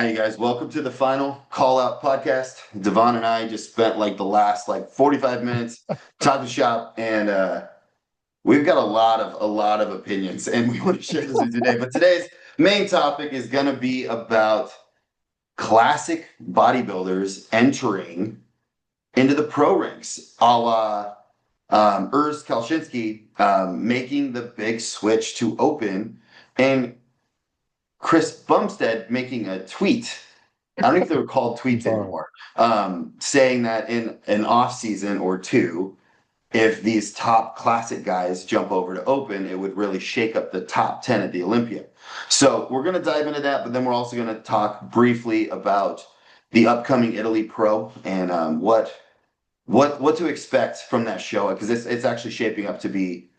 right, you guys, welcome to the Final Callout Podcast. Devon and I just spent like the last 45 minutes talking shop, and we've got a lot of opinions, and we want to share this with you today. But today's main topic is going to be about classic bodybuilders entering into the pro ranks, a la Urs Caleszinski making the big switch to open, and Chris Bumstead making a tweet. I don't know if they were called tweets anymore, saying that in an off season or two, if these top classic guys jump over to open, it would really shake up the top 10 at the Olympia. So we're going to dive into that, but then we're also going to talk briefly about the upcoming Italy Pro and what to expect from that show, because it's actually shaping up to be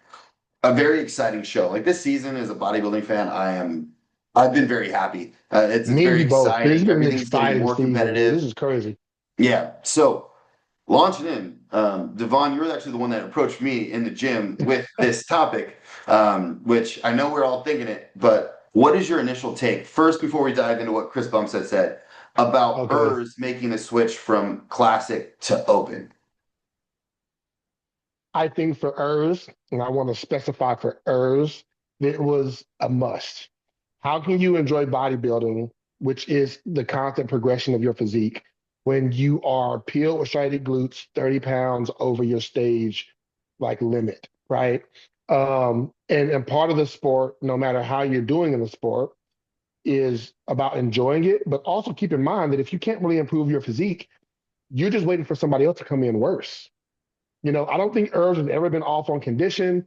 a very exciting show. Like this season, as a bodybuilding fan, I've been very happy. It's very exciting. It's been an Everything's getting exciting more season. competitive. This is crazy. Yeah. So launching in, Devon, you were actually the one that approached me in the gym with this topic, which I know we're all thinking it, but what is your initial take first before we dive into what Chris Bumstead said about Urs making the switch from classic to open? I think for Urs, and I want to specify for Urs, it was a must. How can you enjoy bodybuilding, which is the constant progression of your physique, when you are peeled with striated glutes, 30 pounds over your stage limit, right? And part of the sport, no matter how you're doing in the sport, is about enjoying it, but also keep in mind that if you can't really improve your physique, you're just waiting for somebody else to come in worse. I don't think Urs has ever been off on condition.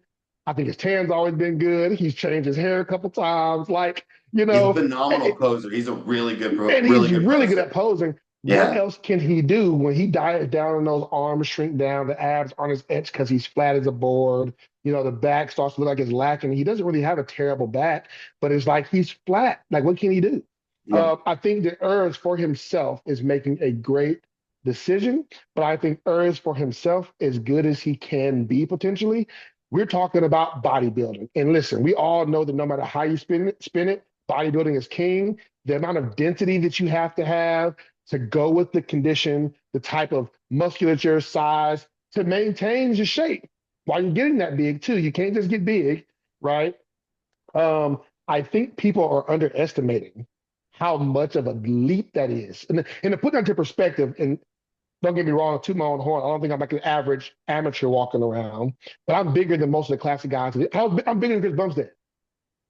I think his tan's always been good. He's changed his hair a couple times. He's a phenomenal poser. He's a really good and he's really good at posing. Yeah. What else can he do when he diets down and those arms shrink down, the abs aren't as etched because he's flat as a board. The back starts to look like it's lacking. He doesn't really have a terrible back, but it's like he's flat. What can he do? Yeah. I think that Urs for himself is making a great decision, but I think Urs for himself, as good as he can be potentially, we're talking about bodybuilding. And listen, we all know that no matter how you spin it, bodybuilding is king. The amount of density that you have to go with the condition, the type of musculature, size, to maintain your shape while you're getting that big too. You can't just get big, right? I think people are underestimating how much of a leap that is. And to put that into perspective, and don't get me wrong, to my own horn, I don't think I'm like an average amateur walking around, but I'm bigger than most of the classic guys. I'm bigger than Chris Bumstead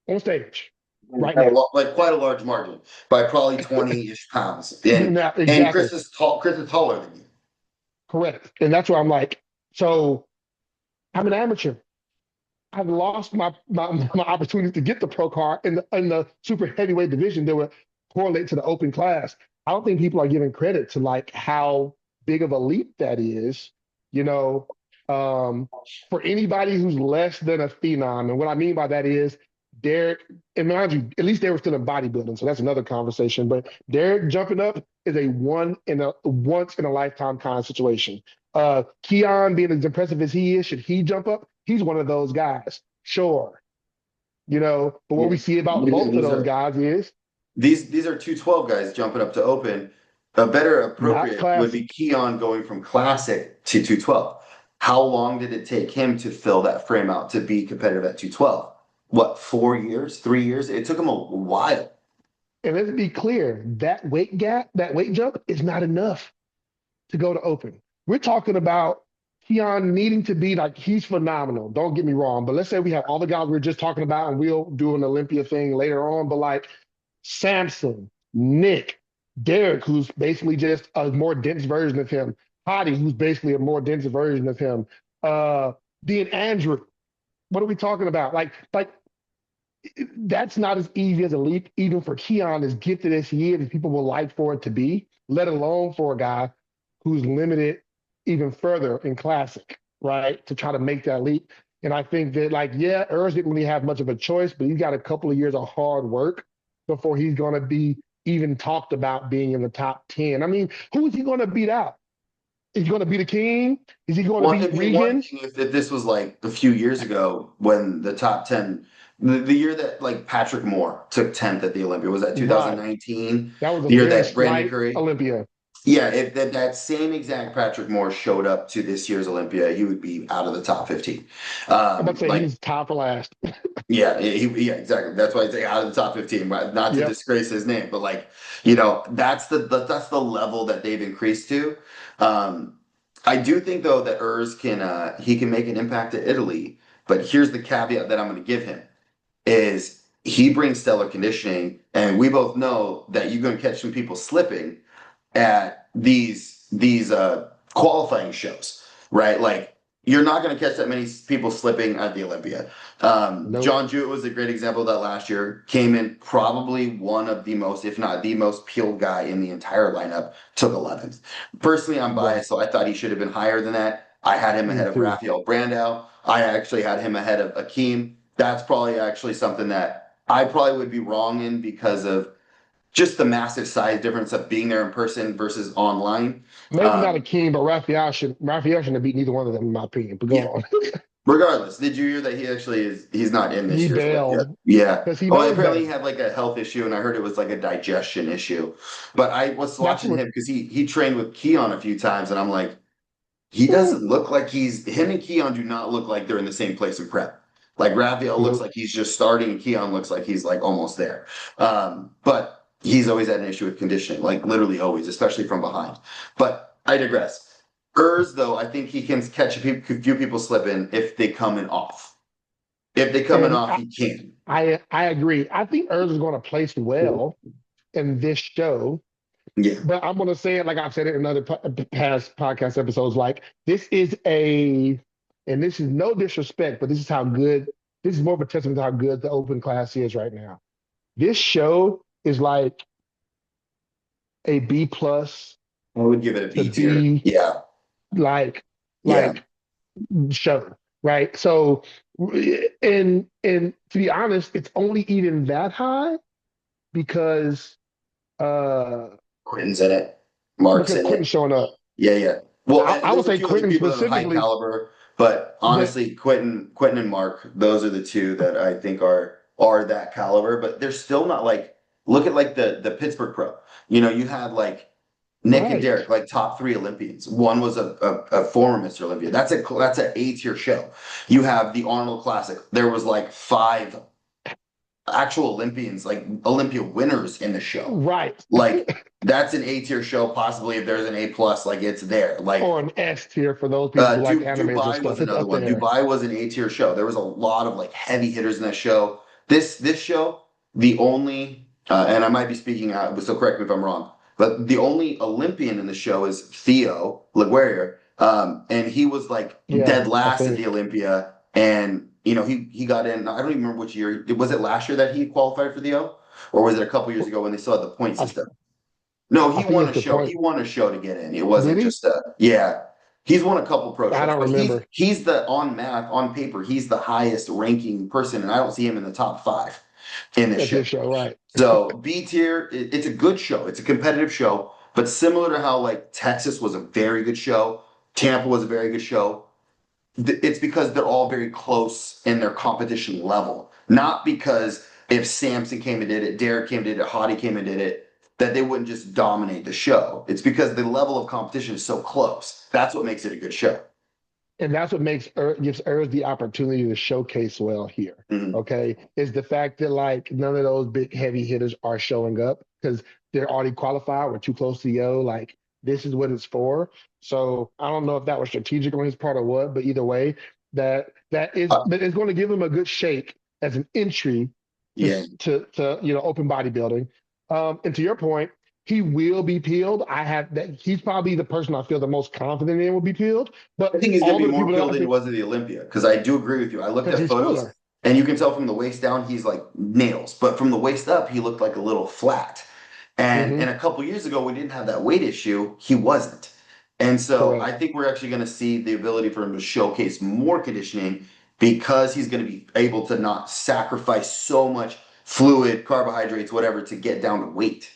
on stage right now. Quite a large margin by probably 20-ish pounds. And, exactly. And Chris is taller than you. Correct. And that's where I'm like, so I'm an amateur. I've lost my opportunity to get the pro card in the super heavyweight division that would correlate to the open class. I don't think people are giving credit to how big of a leap that is, for anybody who's less than a phenom. And what I mean by that is Derek, and mind you, at least they were still in bodybuilding, so that's another conversation. But Derek jumping up is a once in a lifetime kind of situation. Keon being as impressive as he is, should he jump up? He's one of those guys, sure. But what we see about both of those guys is these are 212 guys jumping up to open. A better appropriate would be Keon going from classic to 212. How long did it take him to fill that frame out to be competitive at 212? What, 4 years, 3 years? It took him a while. And let's be clear, that weight jump is not enough to go to open. We're talking about Keon needing to be he's phenomenal. Don't get me wrong. But let's say we have all the guys we were just talking about, and we'll do an Olympia thing later on. But Samson, Nick, Derek, who's basically just a more dense version of him, Hottie, who's basically a more dense version of him, Dean Andrew. What are we talking about? That's not as easy as a leap, even for Keon, as gifted as he is, as people would like for it to be, let alone for a guy who's limited even further in classic, right? To try to make that leap. And I think that Urs didn't really have much of a choice, but he's got a couple of years of hard work before he's going to be even talked about being in the top 10. I mean, who is he going to beat out? Is he going to be the king? Is he going to beat Regan? If this was a few years ago when the top 10 The year that like Patrick Moore took 10th at the Olympia, was that Right. 2019? That was a The year very that Brandon slight Curry. Olympia. Yeah, if that same exact Patrick Moore showed up to this year's Olympia, he would be out of the top 15. I'm about to say Like, he's top for last. yeah, yeah, exactly. That's why I say out of the top 15, right? Not to Yep. disgrace his name, but like, that's the level that they've increased to. Um, I do think though that Urs can he can make an impact at Italy, but here's the caveat that I'm going to give him is he brings stellar conditioning, and we both know that you're going to catch some people slipping at these qualifying shows, right? Like you're not going to catch that many people slipping at the Olympia. Nope. John Jewett was a great example of that last year. Came in probably one of the most, if not the most peeled guy in the entire lineup. Took 11th. Personally, I'm Right. biased, so I thought he should have been higher than that. I had him Me ahead of too. Rafael Brandao. I actually had him ahead of Akeem. That's probably actually something that I probably would be wrong in because of just the massive size difference of being there in person versus online. Maybe not a Um, king, but Raphael shouldn't have beat neither one of them in my opinion. But yeah. go on. Regardless, did you hear that he actually he's not in this He year's Olympia? bailed Yeah. because he Oh, knows apparently he better. had like a health issue, and I heard it was like a digestion issue. But I was That's watching what. him because he trained with Keon a few times, and I'm like, he doesn't look like he's him and Keon do not look like they're in the same place in prep. Like Raphael looks Nope. like he's just starting, and Keon looks like he's like almost there. But he's always had an issue with conditioning, like literally always, especially from behind. But I digress. Urs, though, I think he can catch a few people slipping if they come in off. If they come in And off, he can. I agree. I think Urs is going to place well in this show. Yeah. But I'm going to say it like I've said it in other past podcast episodes. Like this is and this is no disrespect, but this is how good. This is more of a testament to how good the open class is right now. This show is like a B plus I would give it a to B tier. B Yeah. like Yeah. like show, right? So, and to be honest, it's only even that high because uh Quentin's in it. Mark's because in Quentin's it. showing up. Yeah, yeah. Well, I would there's a say few other Quentin people that are high specifically, caliber, but but honestly, Quentin and Mark, those are the two that I think are that caliber. But they're still not like look at like the Pittsburgh Pro. You had like Nick and right, Derek, like top three Olympians. One was a former Mr. Olympia. That's an A-tier show. You have the Arnold Classic. There was like five actual Olympians, like Olympia winners in the show. right, Like that's an A-tier show. Possibly if there's an A plus, like it's there. Like or an S tier for those people who like animes and Dubai was stuff. It's another up one. there. Dubai was an A-tier show. There was a lot of like heavy hitters in that show. This show, the only and I might be speaking out, so correct me if I'm wrong, but the only Olympian in the show is Theo Laguerre, and he was like Yeah, dead I last at the think Olympia, and he got in. I don't even remember which year. Was it last year that he qualified for the O, or was it a couple years ago when they still had the point I, system? No, I he think won it's a the show. point. He won a show to get in. It Did wasn't he? just a yeah. He's won a couple pro I shows, don't but he's remember he's the on math on paper. He's the highest ranking person, and I don't see him in the top five in this at show. this show, right? So B tier, it's a good show. It's a competitive show, but similar to how like Texas was a very good show, Tampa was a very good show. It's because they're all very close in their competition level, not because if Samson came and did it, Derek came and did it, Hottie came and did it, that they wouldn't just dominate the show. It's because the level of competition is so close. That's what makes it a good show. And that's what gives Urs the opportunity to showcase well here. Mhm. Okay, is the fact that like none of those big heavy hitters are showing up because they're already qualified. We're too close to the O. Like this is what it's for. So I don't know if that was strategic on his part or what, but either way, that is going to give him a good shake as an entry Yeah. to open bodybuilding. And to your point, he will be peeled. I have that. He's probably the person I feel the most confident in will be peeled. I But think he's going all to of be the more people that peeled I than he think was at the Olympia because I do agree with you. I looked because at he's photos fuller. and you can tell from the waist down, he's like nails, but from the waist up, he looked like a little flat. And Hmm. a couple years ago, we didn't have that weight issue. He wasn't. And so I Correct. think we're actually going to see the ability for him to showcase more conditioning because he's going to be able to not sacrifice so much fluid, carbohydrates, whatever, to get down to weight.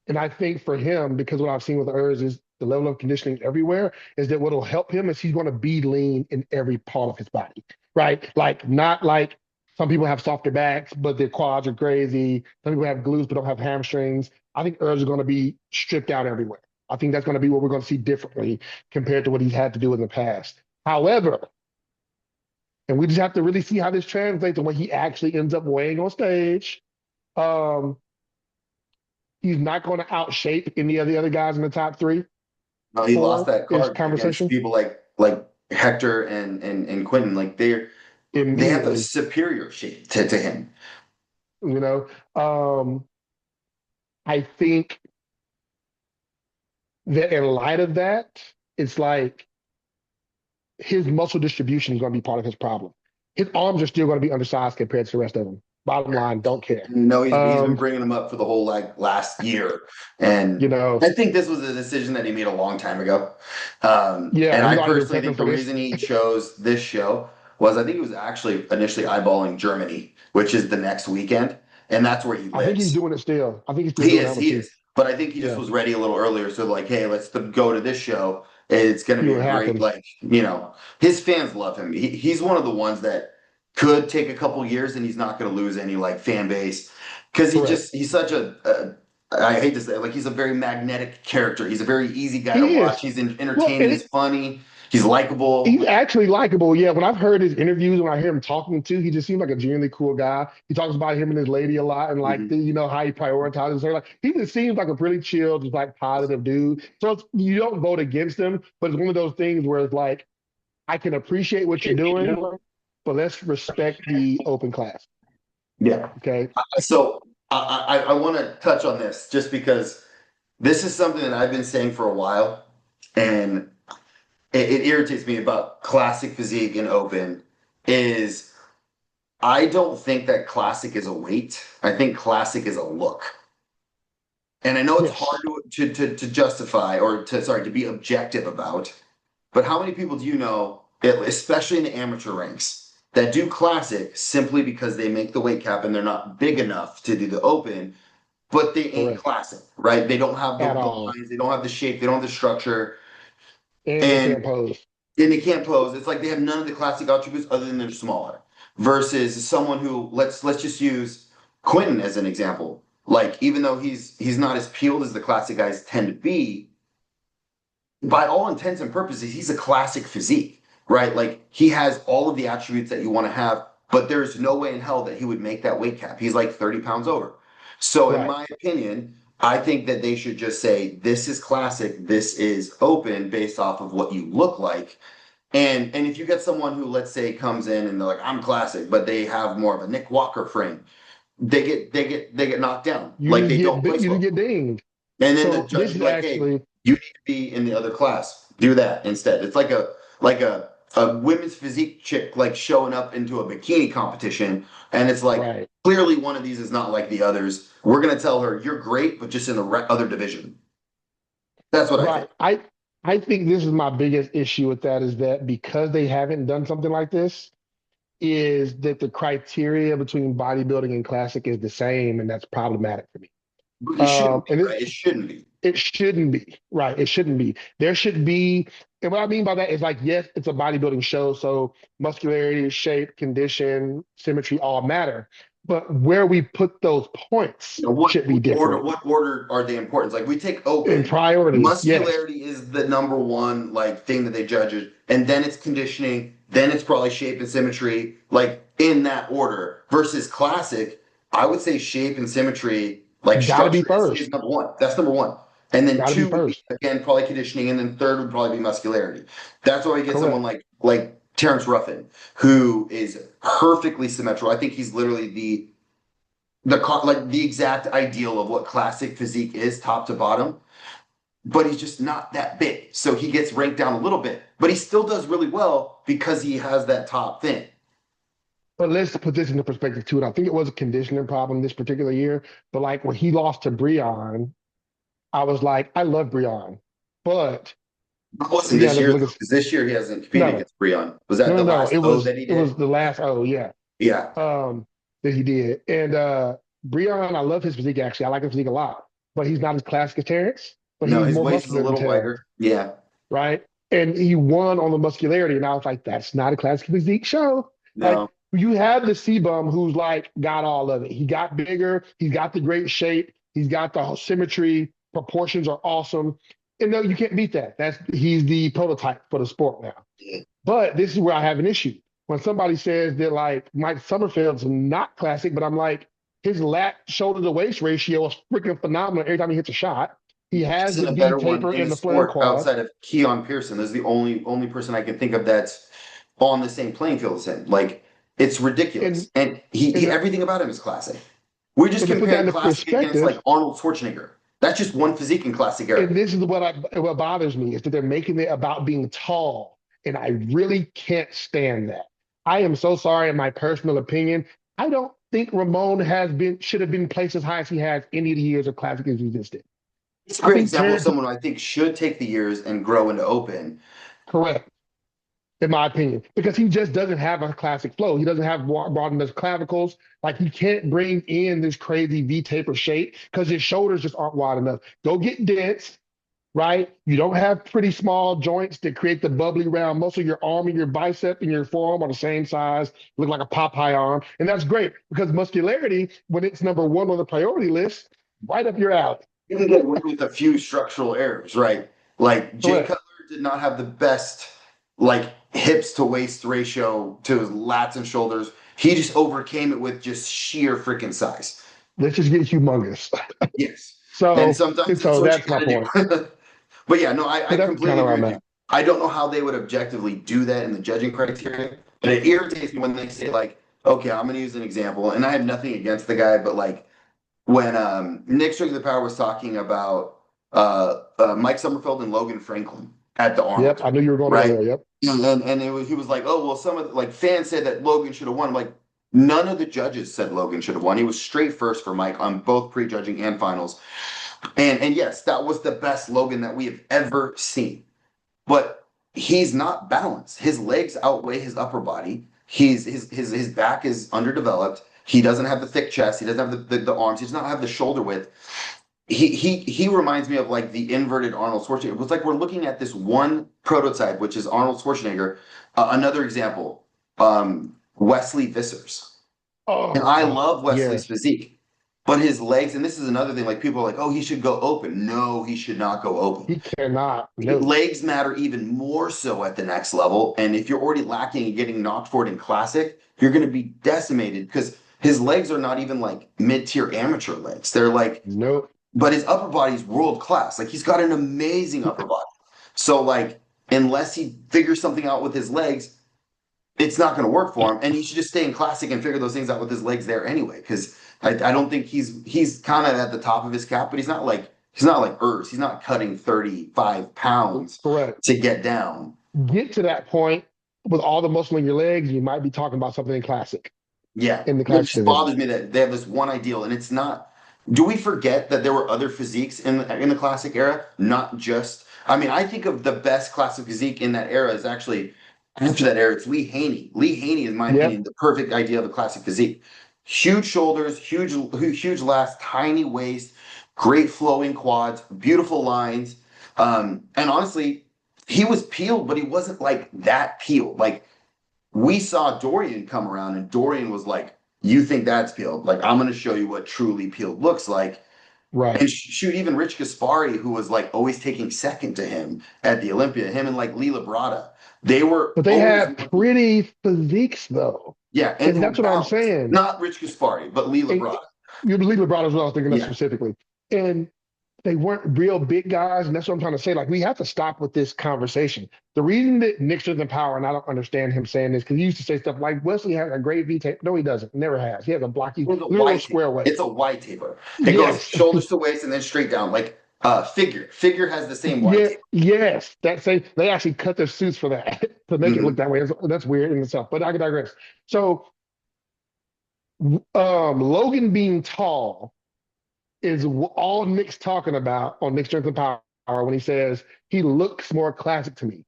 And I think for him, because what I've seen with Urs is the level of conditioning everywhere, is that what'll help him is he's going to be lean in every part of his body, right? Like not like Some people have softer backs, but their quads are crazy. Some people have glutes but don't have hamstrings. I think Urs is going to be stripped out everywhere. I think that's going to be what we're going to see differently compared to what he's had to do in the past. However, and we just have to really see how this translates to when he actually ends up weighing on stage. Um, he's not going to outshape any of the other guys in the top three No, he lost for that this card against conversation people like Hector and Quentin. Like they have a immediately. superior shape to him. You know, I think that in light of that, it's like his muscle distribution is going to be part of his problem. His arms are still going to be undersized compared to the rest of them. Bottom line, don't care. No, he's been Um, bringing him up for the whole like last year, and you know, I think this was a decision that he made a long time ago. yeah, And he's I already been personally prepping think the for this. reason he chose this show was I think he was actually initially eyeballing Germany, which is the next weekend, and that's where he I think he's lives. doing it still. I think he's still He doing that is, one he too. is. But I think he just Yeah, was ready a little earlier. So like, hey, let's go to this show. It's going to see be what a great, happens. like, his fans love him. He's one of the ones that could take a couple years and he's not going to lose any like fan base because Correct. he's such I hate to say it, like he's a very magnetic character. He's a very easy guy to He watch. is. He's Well, entertaining. and He's funny. He's likable. he's actually likable. Yeah, when I've heard his interviews, when I hear him talking too, he just seems like a genuinely cool guy. He talks about him and his lady a lot and like Mhm. how he prioritizes her. Like he just seems like a pretty chill, just like positive dude. So you don't vote against him, but it's one of those things where it's like I can appreciate what you're doing, but let's respect the open class. Yeah. Okay. So I want to touch on this just because this is something that I've been saying for a while, and it irritates me about classic physique and open is I don't think that classic is a weight. I think classic is a look. And I know it's hard Yes. to justify or to be objective about, but how many people do you know, especially in the amateur ranks, that do classic simply because they make the weight cap and they're not big enough to do the open, but they ain't Correct. classic, right? They don't have At the all. lines, they don't have the shape, they don't have the structure, And they and can't pose. and they can't pose. It's like they have none of the classic attributes other than they're smaller. Versus someone who let's just use Quentin as an example. Like even though he's not as peeled as the classic guys tend to be, by all intents and purposes, he's a classic physique, right? Like he has all of the attributes that you want to have, but there's no way in hell that he would make that weight cap. He's like 30 pounds over. So, in Right. my opinion, I think that they should just say, this is classic, this is open based off of what you look like. And if you get someone who, let's say, comes in and they're like, I'm classic, but they have more of a Nick Walker frame, they get knocked down. Like they don't place You just well. get dinged. And then the So judge this would be is like, hey, actually you need to be in the other class. Do that instead. It's like a women's physique chick like showing up into a bikini competition, and it's like right. clearly one of these is not like the others. We're gonna tell her you're great, but just in the other division. That's what I think. Right. I think this is my biggest issue with that is that because they haven't done something like this, is that the criteria between bodybuilding and classic is the same, and that's problematic for me. But it shouldn't be, And right? It shouldn't be. it shouldn't be, right? It shouldn't be. There should be, and what I mean by that is like, yes, it's a bodybuilding show, so muscularity, shape, condition, symmetry all matter. But where we put those points You know, what should be order different. what order are they important? Like we take In open, priority, yes, muscularity is the number one like thing that they judge it, and then it's conditioning, then it's probably shape and symmetry, like in that order. Versus classic, I would say shape and symmetry, like gotta be structure is first. number one. That's number one. And then Gotta be two would be first. again probably conditioning, and then third would probably be muscularity. That's why we get someone Correct. like Terrence Ruffin, who is perfectly symmetrical. I think he's literally the exact ideal of what classic physique is, top to bottom. But he's just not that big, so he gets ranked down a little bit. But he still does really well because he has that top thing. But let's put this into perspective too. And I think it was a conditioning problem this particular year. But like when he lost to Breon, I was like, I love Breon, but It wasn't you this gotta year look though, at because this year he hasn't competed no, against Breon. Was that the no. last O that he It did? was the last yeah. Yeah. Um that he did. And Breon, I love his physique actually. I like his physique a lot, but he's not as classic as Terrence, but No, he's his more waist is a muscular than little Terrence, wider. Yeah. right? And he won on the muscularity. And I was like, that's not a classic physique show. Like No. You have the C-bum who's like got all of it. He got bigger. He's got the great shape. He's got the symmetry. Proportions are awesome. And no, you can't beat that. He's the prototype for the sport now. But this is where I have an issue. When somebody says that like Mike Summerfield's not classic, but I'm like, his lat shoulder to waist ratio is freaking phenomenal every time he hits a shot. He has Isn't the a V better one taper in and the the flaring sport quads. outside of Keon Pearson. This is the only person I can think of that's on the same playing field as him. Like it's And, ridiculous, and he and, everything about him is classic. We're just and to put that comparing into classic against like perspective, Arnold Schwarzenegger. That's just one physique in classic era. and this is what bothers me is that they're making it about being tall, and I really can't stand that. I am so sorry, in my personal opinion. I don't think Ramon should have been placed as high as he has any of the years of classic has existed. It's a I great think example of Terrence, someone who I think should take the years and grow into open. correct, in my opinion, because he just doesn't have a classic flow. He doesn't have broad enough clavicles. Like he can't bring in this crazy V taper shape because his shoulders just aren't wide enough. Go get dense, right? You don't have pretty small joints that create the bubbly round muscle. Your arm and your bicep and your forearm are the same size, look like a Popeye arm. And that's great because muscularity, when it's number one on the priority list, right up your alley. You can get away with a few structural errors, right? Like Jay Correct. Cutler did not have the best like hips to waist ratio to his lats and shoulders. He just overcame it with just sheer freaking size. Let's just get humongous. Yes. And So, sometimes and that's so what you that's my gotta point. do. But yeah, no, So I that's completely kind of where agree I'm with you. at. I don't know how they would objectively do that in the judging criteria, but it irritates me when they say like, okay, I'm gonna use an example, and I have nothing against the guy, but like when Nick Strick the Power was talking about Mike Summerfield and Logan Franklin at the Arnold Yep, I knew tournament, you were going to go right? there. Yep. And he was like, oh well, some of like fans said that Logan should have won. I'm like, none of the judges said Logan should have won. He was straight first for Mike on both prejudging and finals. And yes, that was the best Logan that we have ever seen. But he's not balanced. His legs outweigh his upper body. His back is underdeveloped. He doesn't have the thick chest. He doesn't have the arms. He does not have the shoulder width. He reminds me of like the inverted Arnold Schwarzenegger. It was like we're looking at this one prototype, which is Arnold Schwarzenegger. Another example, Wesley Vissers. And Oh I God, love Wesley's yes. physique, but his legs, and this is another thing, like people are like, oh, he should go open. No, he should not go open. He cannot. No. Legs matter even more so at the next level. And if you're already lacking and getting knocked for it in classic, you're going to be decimated because his legs are not even like mid-tier amateur legs. They're like, Nope. but his upper body's world class. Like he's got an amazing upper body. So like, unless he figures something out with his legs, it's not going to work for him. And he should just stay in classic and figure those things out with his legs there anyway. Because I don't think he's kind of at the top of his cap, but he's not like Urs. He's not cutting 35 pounds Correct. to get down. Get to that point with all the muscle in your legs, you might be talking about something in classic, Yeah, in the it classic just division. bothers me that they have this one ideal, and it's not. Do we forget that there were other physiques in the classic era? Not just. I mean, I think of the best classic physique in that era is actually after that era. It's Lee Haney. Lee Haney, in my Yep. opinion, the perfect idea of a classic physique. Huge shoulders, huge lats, tiny waist, great flowing quads, beautiful lines. And honestly, he was peeled, but he wasn't like that peeled. Like we saw Dorian come around, and Dorian was like, "You think that's peeled? Like I'm going to show you what truly peeled looks like." Right. And shoot, even Rich Gaspari, who was like always taking second to him at the Olympia, him and like Lee Labrada, they were But they always have looking. pretty physiques though. Yeah, and And they were that's what I'm balanced. saying. Not Rich Gaspari, but Lee And Labrada. you believe LeBron as well, I was thinking that Yeah. specifically. And they weren't real big guys, and that's what I'm trying to say. Like, we have to stop with this conversation. The reason that Nick in power, and I don't understand him saying this, because he used to say stuff like Wesley has a great V tape. No, he doesn't. Never has. He has a blocky, It's a literal Y square taper. waist. It's a Y taper. It goes Yes. shoulders to waist and then straight down. Like figure. Figure has the same Y Yeah, taper. yes. They actually cut their suits for that to make it look Mhm. that way. That's weird in itself, but I can digress. So Logan being tall is all Nick's talking about on Nick Strength and Power when he says he looks more classic to me.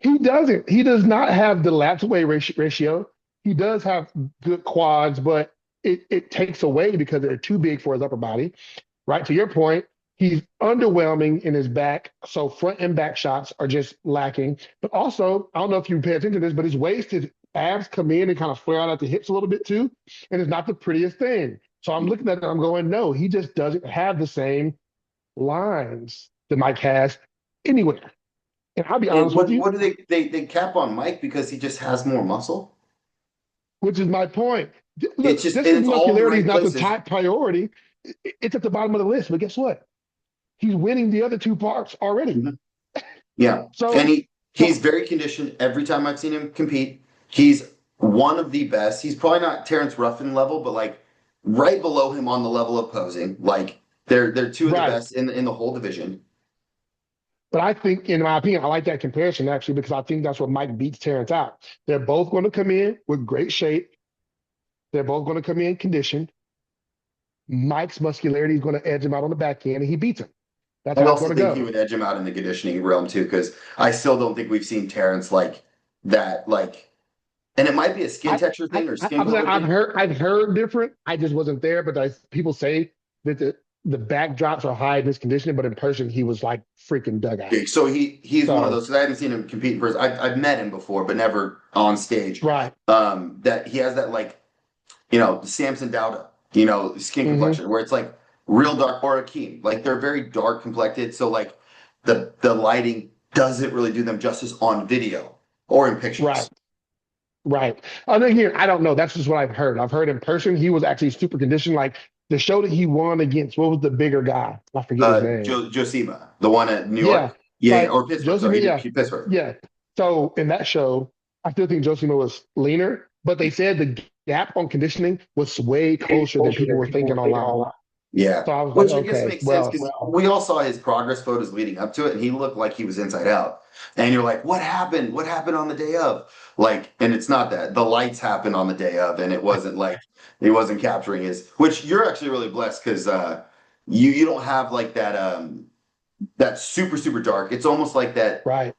He doesn't. He does not have the lat to waist ratio. He does have good quads, but it takes away because they're too big for his upper body. Right to your point, He's underwhelming in his back. So front and back shots are just lacking. But also, I don't know if you pay attention to this, but his waist, his abs come in and kind of flare out at the hips a little bit too. And it's not the prettiest thing. So I'm looking at it, I'm going, no, he just doesn't have the same lines that Mike has anywhere. And I'll be And honest with you, what do they cap on Mike because he just has more muscle? which is my point. It's Look, just just and because it's all in the muscularity is right not the places. top priority, it's at the bottom of the list. But guess what? He's winning the other two parts already. Mhm. Yeah, and So, he's so very conditioned. Every time I've seen him compete, he's one of the best. He's probably not Terrence Ruffin level, but like right below him on the level of posing. Like they're two of the right. best in the whole division. But I think, in my opinion, I like that comparison actually because I think that's what Mike beats Terrence out. They're both going to come in with great shape. They're both going to come in conditioned. Mike's muscularity is going to edge him out on the back end, and he beats him. That's I how it's going also to think he go. would edge him out in the conditioning realm too, because I still don't think we've seen Terrence like that. Like, and it might be a skin I, texture thing or skin I'm saying color thing. I've heard different. I just wasn't there, but people say that the backdrops are high in his conditioning, but in person he was like freaking dug out. Okay, so he's one of So those. Because I haven't seen him compete in person. I've met him before, but never on stage. right. That he has that like Samson Dauda, skin Hmm. complexion where it's like real dark or Akeem. Like they're very dark complected. So like the lighting doesn't really do them justice on video or in Right. pictures. Right. I think here, I don't know. That's just what I've heard. I've heard in person he was actually super conditioned. Like the show that he won against, what was the bigger guy? I forget his name. Josima, the one at New Yeah. York. Yeah, Like or Pittsburgh. Josie, Sorry, yeah. Pittsburgh. Yeah. So in that show, I still think Josima was leaner, but they said the gap on conditioning was way closer than people were thinking online. Yeah, So I was like, which I guess okay, makes sense well, because we all saw his progress photos leading up to it, and he looked like he was inside out. And you're like, what happened? What happened on the day of? Like, and it's not that the lights happened on the day of, and it wasn't like he wasn't capturing his. Which you're actually really blessed because you don't have like that super dark. It's almost like that right,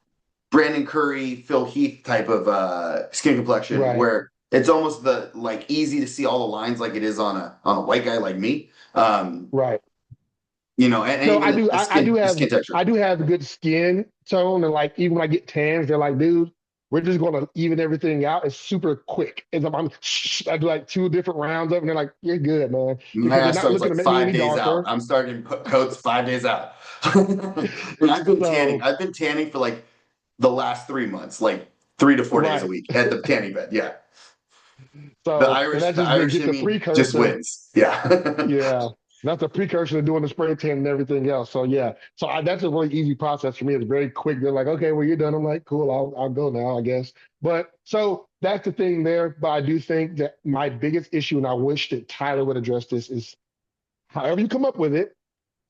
Brandon Curry, Phil Heath type of skin complexion right. where it's almost the like easy to see all the lines like it is on a white guy like me. Right. And No, even I do. the I do skin the have skin texture. I do have good skin tone, and like even when I get tans, they're like, dude, we're just going to even everything out. It's super quick. And I do like two different rounds of it, and they're like, you're good, man, because My they're ass not starts looking like to make me any 5 days out. darker. I'm starting to put coats 5 days out. And I've been tanning. So I've been tanning for like the last 3 months, like 3 to 4 days a right. week at the tanning bed. Yeah. The So and Irish, that's the just the Irish get in the me just precursor. wins. Yeah. Yeah. That's a precursor to doing the spray tan and everything else. So yeah. So that's a really easy process for me. It's very quick. They're like, okay, well, you're done. I'm like, cool, I'll go now, I guess. But so that's the thing there. But I do think that my biggest issue, and I wish that Tyler would address this, is however you come up with it,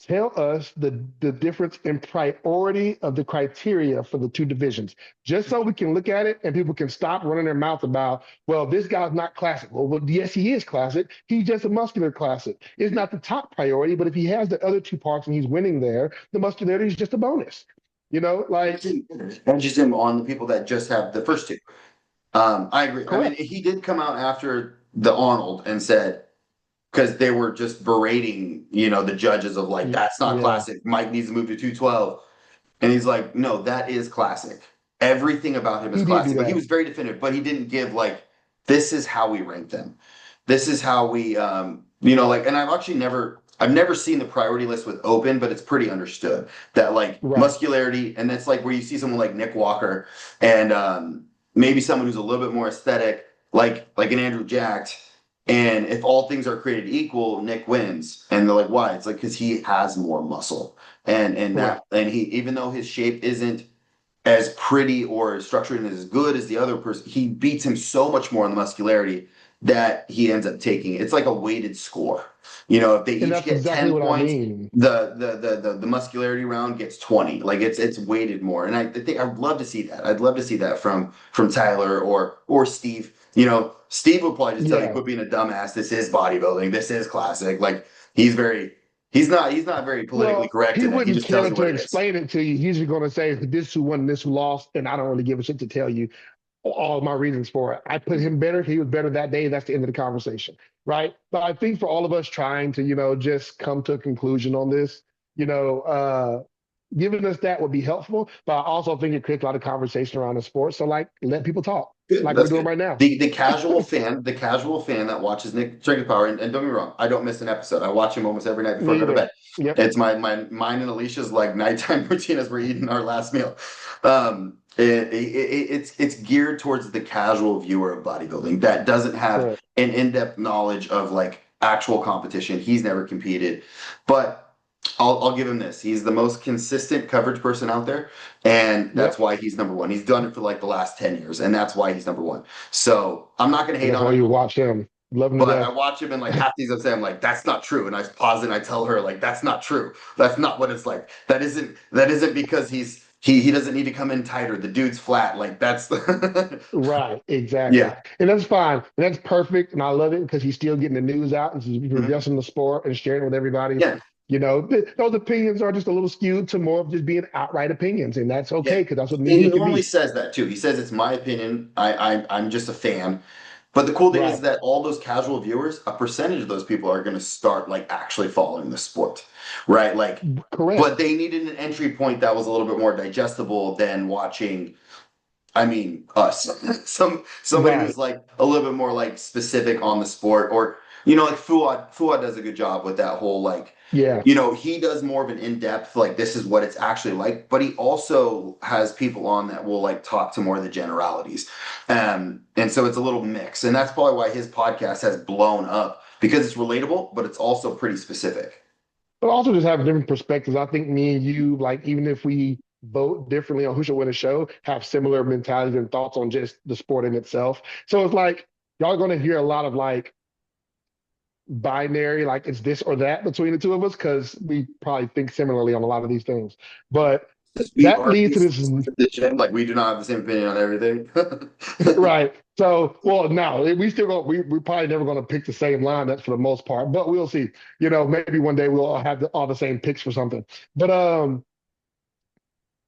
tell us the difference in priority of the criteria for the two divisions, just so we can look at it and people can stop running their mouth about, well, this guy's not classic. Well, yes, he is classic. He's just a muscular classic. It's not the top priority, but if he has the other two parts and he's winning there, the muscularity is just a bonus. Like Edges him on the people that just have the first two. I agree. I mean, correct. he did come out after the Arnold and said, because they were just berating, the judges of like, that's not Yeah, classic. Mike needs to move to 212. And he's like, no, that is classic. Everything about him is he did do classic. But he that. was very definitive, but he didn't give like, this is how we rank them. This is how we, and I've never seen the priority list with open, but it's pretty understood that like Right. muscularity, and that's like where you see someone like Nick Walker and maybe someone who's a little bit more aesthetic, like an Andrew Jacked. And if all things are created equal, Nick wins. And they're like, why? It's like because he has more muscle, Correct. and he even though his shape isn't as pretty or structured and as good as the other person, he beats him so much more on the muscularity that he ends up taking. It's like a weighted score. If they And each that's get exactly 10 what I points, mean. the muscularity round gets 20. Like it's weighted more. And I think I'd love to see that. I'd love to see that from Tyler or Steve. Steve would probably just tell you, Yeah. quit being a dumbass. This is bodybuilding. This is classic. Like he's not very politically Well, correct he in it. He wouldn't just tells care you to what it is. explain it to you. He's just going to say this who won, this who lost, and I don't really give a shit to tell you all of my reasons for it. I put him better. He was better that day. That's the end of the conversation, right? But I think for all of us trying to, just come to a conclusion on this, you know, giving us that would be helpful. But I also think it creates a lot of conversation around the sport. So like, let people talk Good. like we're That's doing good. right now. The casual fan that watches Nick Drinking Power, and don't get me wrong, I don't miss an episode. I watch him almost every night before I Me go to either. bed. Yep. It's mine and Alicia's like nighttime routine as we're eating our last meal. It's geared towards the casual viewer of bodybuilding that doesn't have Correct. an in-depth knowledge of like actual competition. He's never competed, but I'll give him this. He's the most consistent coverage person out there, and that's Yep. why he's number one. He's done it for like the last 10 years, and that's why he's number one. So I'm not gonna And hate that's on why him, you watch him. Love him to but I death. watch him and like half these I say I'm like, that's not true. And I pause and I tell her, like, that's not true. That's not what it's like. That isn't because he doesn't need to come in tighter. The dude's flat. Like that's Right, exactly. yeah. And that's fine. And that's perfect. And I love it because he's still getting the news out and he's Mhm. addressing the sport and sharing it with everybody. Yeah. You know, those opinions are just a little skewed to more of just being outright opinions. And that's Yeah. okay because that's what And he media can normally be. says that too. He says it's my opinion. I'm just a fan. But the cool thing is Right. that all those casual viewers, a percentage of those people are going to start like actually following the sport, right? Like, Correct. but they needed an entry point that was a little bit more digestible than watching. I mean, us, somebody Right. who's like a little bit more like specific on the sport, or like Fuad. Fuad does a good job with that whole like Yeah. he does more of an in-depth, like this is what it's actually like, but he also has people on that will like talk to more of the generalities. And so it's a little mix. And that's probably why his podcast has blown up because it's relatable, but it's also pretty specific. But also just having different perspectives. I think me and you, like, even if we vote differently on who should win a show, have similar mentalities and thoughts on just the sport in itself. So it's like y'all are going to hear a lot of like binary, like it's this or that between the two of us because we probably think similarly on a lot of these things. But Because we that are leads to these this, the gym, like we do not have the same opinion on everything. right? So, well, no, we still go. We probably never going to pick the same line. That's for the most part, but we'll see. You know, maybe one day we'll all have all the same picks for something. But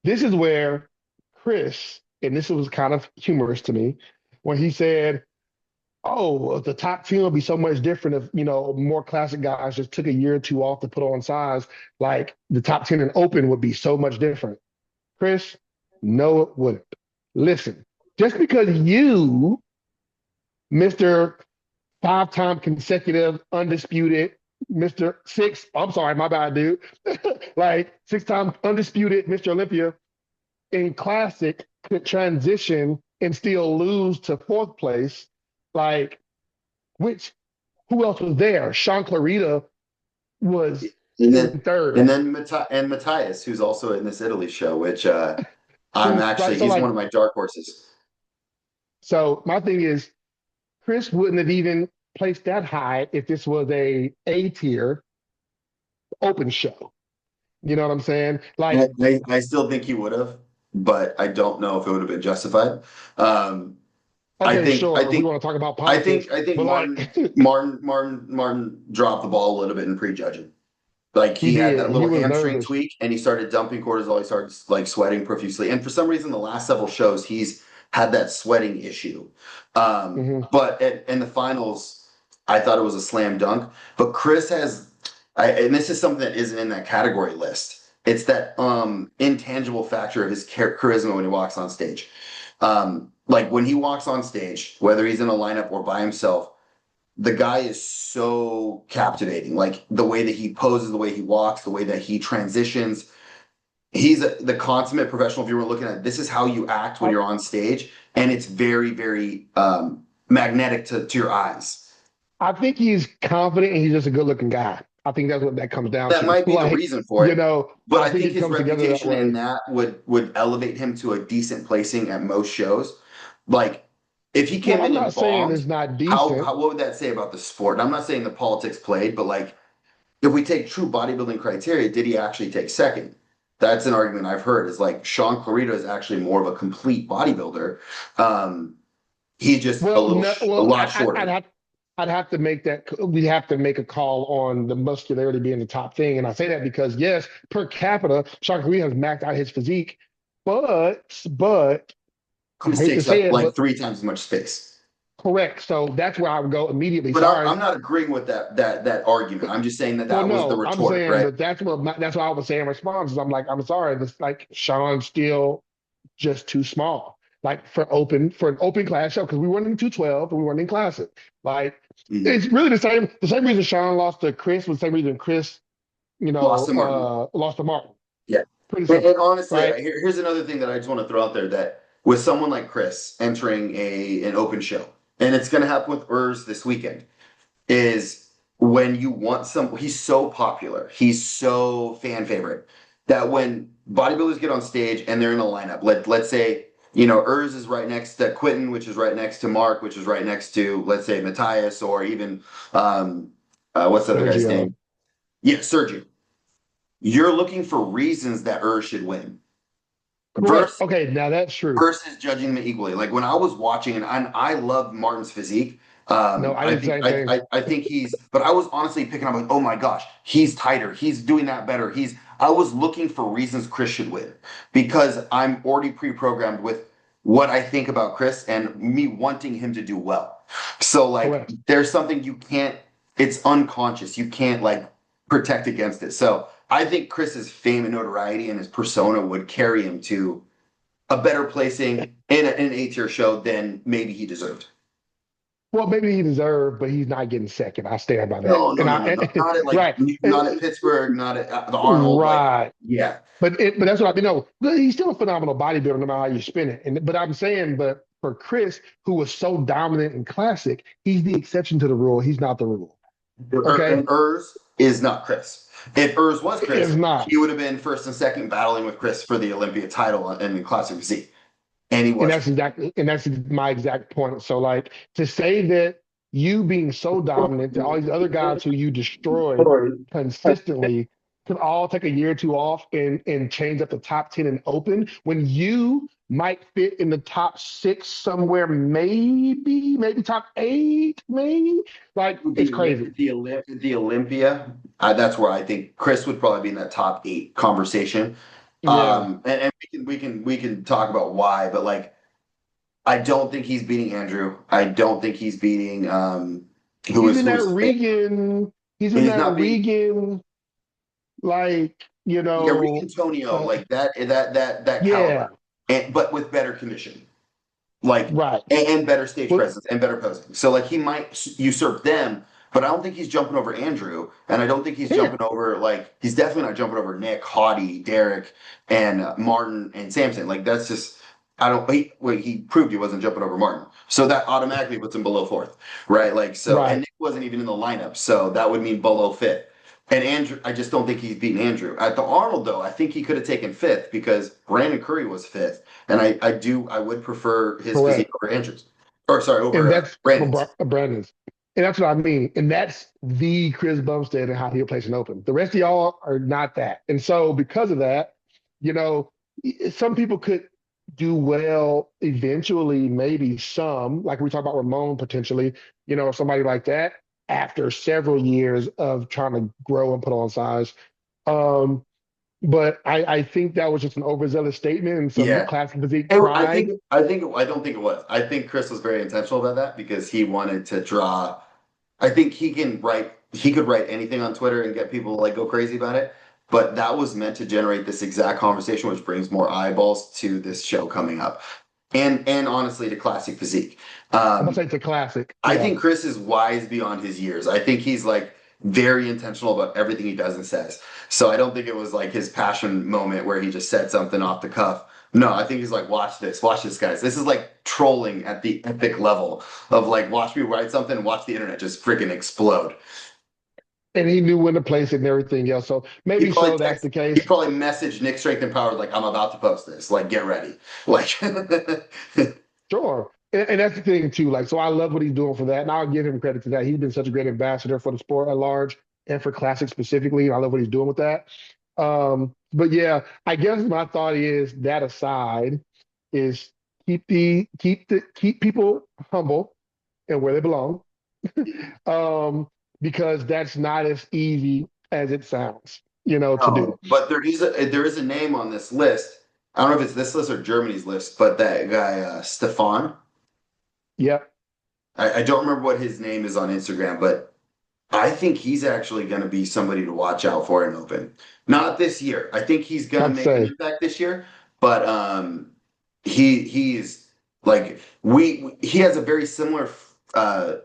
this is where Chris, and this was kind of humorous to me, when he said, "Oh, the top 10 would be so much different if, more classic guys just took a year or two off to put on size. Like the top 10 and open would be so much different." Chris, no, it wouldn't. Listen, just because you, Mr. Five-time consecutive, undisputed, Mr. Six, I'm sorry, my bad, dude. Like six-time undisputed Mr. Olympia in classic could transition and still lose to fourth place. Like, which who else was there? Sean Clarita was and in then third. and then Matthias, who's also in this Italy show, which Right. So he's one like, of my dark horses. so my thing is Chris wouldn't have even placed that high if this was a tier open show. You know what I'm saying? I, Like, I still think he would have, but I don't know if it would have been justified. Um, I okay, think I sure, if we think want to talk about I politics, think I think but like Martin dropped the ball a little bit in prejudging. Like he he had did, that he little was hamstring nervous. tweak and he started dumping cortisol. He started like sweating profusely. And for some reason, the last several shows, he's had that sweating issue. Hmm. But in the finals, I thought it was a slam dunk. But Chris has, and this is something that isn't in that category list. It's that intangible factor of his charisma when he walks on stage. Like when he walks on stage, whether he's in a lineup or by himself, the guy is so captivating. Like the way that he poses, the way he walks, the way that he transitions. He's the consummate professional. If you were looking at this, is how you act when I, you're on stage, and it's very, very magnetic to your eyes. I think he's confident and he's just a good looking guy. I think that's what that comes down That to. might be the Like, reason for it, but I I think think it his comes together that reputation in way. that would elevate him to a decent placing at most shows. Like if he Well, came I'm in not and saying bombed, it's not how, decent. how what would that say about the sport? And I'm not saying the politics played, but like if we take true bodybuilding criteria, did he actually take second? That's an argument I've heard is like Sean Clarita is actually more of a complete bodybuilder. Um, he's just Well, no, a well, lot shorter. I'd have to make that. We'd have to make a call on the muscularity being the top thing, and I say that because yes, per capita, Shaka has maxed out his physique, but I Chris hate to takes say up it, like but 3 times as much space. correct. So that's where I would go immediately. But Sorry. I'm not agreeing with that argument. I'm just saying that Well, that was the no, I'm retort, saying, right? but that's what I was saying in response. Is I'm like, I'm sorry, it's like Sean's still just too small. Like for an open class show, because we weren't in 212 and we weren't in classic. Like Mhm. it's really the same reason Sean lost to Chris was the same reason Chris, Lost to Martin. lost to Martin. Yeah. Pretty And simple, honestly, right? here's another thing that I just want to throw out there that with someone like Chris entering an open show, and it's going to happen with Urs this weekend, is when you want he's so popular, he's so fan favorite that when bodybuilders get on stage and they're in a lineup, let's say, Urs is right next to Quentin, which is right next to Mark, which is right next to, let's say, Matthias, or even, what's the other guy's Sergio. name? Yeah, Sergio. You're looking for reasons that Urs should win Correct. versus Okay, now that's true. versus judging them equally. Like when I was watching, and I love Martin's physique. No, I I did the think same thing. I think but I was honestly picking up like, oh my gosh, he's tighter, he's doing that better. I was looking for reasons Chris should win because I'm already pre-programmed with what I think about Chris and me wanting him to do well. So like, Correct. there's something you can't. It's unconscious. You can't like protect against it. So I think Chris's fame and notoriety and his persona would carry him to a better placing in an A-tier show than maybe he deserved. Well, maybe he deserved, but he's not getting second. I stand by that. No, no, And no, no, no. Not at like right, not at Pittsburgh, not at the Arnold. Like, right. yeah, But that's what I mean. No, but he's still a phenomenal bodybuilder, no matter how you spin it. But I'm saying, but for Chris, who was so dominant in classic, he's the exception to the rule. He's not the rule. Okay, And Urs is not Chris. If Urs was it's Chris, not. he would have been first and second battling with Chris for the Olympia title in the Classic Physique, and he wasn't. And that's my exact point. So like to say that you being so dominant that all these other guys who you destroyed consistently could all take a year or two off and change up the top 10 and open when you might fit in the top six somewhere, maybe top eight, maybe. Like it's crazy. The Olympia, that's where I think Chris would probably be in that top 8 conversation. Yeah. And we can talk about why, but like I don't think he's beating Andrew. I don't think he's beating He's in who that was Regan, he's in he's that not beating Regan, like, yeah, Rick Antonio, like that yeah, caliber, but with better condition, like right. and better stage But presence and better posing. So like he might usurp them, but I don't think he's jumping over Andrew, and I don't think he's yeah, jumping over like he's definitely not jumping over Nick, Haughty, Derek, and Martin and Samson. Like that's just I don't. He proved he wasn't jumping over Martin, so that automatically puts him below fourth, right? Like so, and right. Nick wasn't even in the lineup, so that would mean below fifth. And Andrew, I just don't think he's beaten Andrew. At the Arnold, though, I think he could have taken fifth because Brandon Curry was fifth. And I would prefer his physique Correct. over Andrew's. Or sorry, And over that's Brandon's. Brandon's. And that's what I mean. And that's the Chris Bumstead and how he'll place an open. The rest of y'all are not that. And so because of that, you know, some people could do well eventually, maybe some, like we talk about Ramon potentially, somebody like that after several years of trying to grow and put on size. Um, but I think that was just an overzealous statement and some Yeah. classic physique And pride. I don't think it was. I think Chris was very intentional about that because he wanted to draw. I think he could write anything on Twitter and get people to like go crazy about it. But that was meant to generate this exact conversation, which brings more eyeballs to this show coming up. And honestly to Classic Physique. I'm gonna Um, say it's a classic. I Yeah. think Chris is wise beyond his years. I think he's like very intentional about everything he does and says. So I don't think it was like his passion moment where he just said something off the cuff. No, I think he's like, watch this, guys. This is like trolling at the epic level of like, watch me write something and watch the internet just freaking explode. And he knew when to place it and everything else. So He maybe probably so that's the he case. probably messaged Nick Strength and Power like, I'm about to post this. Like, get ready. Like, Sure. And that's the thing too. Like, so I love what he's doing for that. And I'll give him credit to that. He's been such a great ambassador for the sport at large and for classic specifically. I love what he's doing with that. But yeah, I guess my thought is that aside is keep people humble and where they belong. Um, because that's not as easy as it sounds, to do. no, but there is a name on this list. I don't know if it's this list or Germany's list, but that guy Stefan. Yep. I don't remember what his name is on Instagram, but I think he's actually going to be somebody to watch out for in Open. Not this year. I think he's going to I'd make an say impact this year, but he's like he has a very similar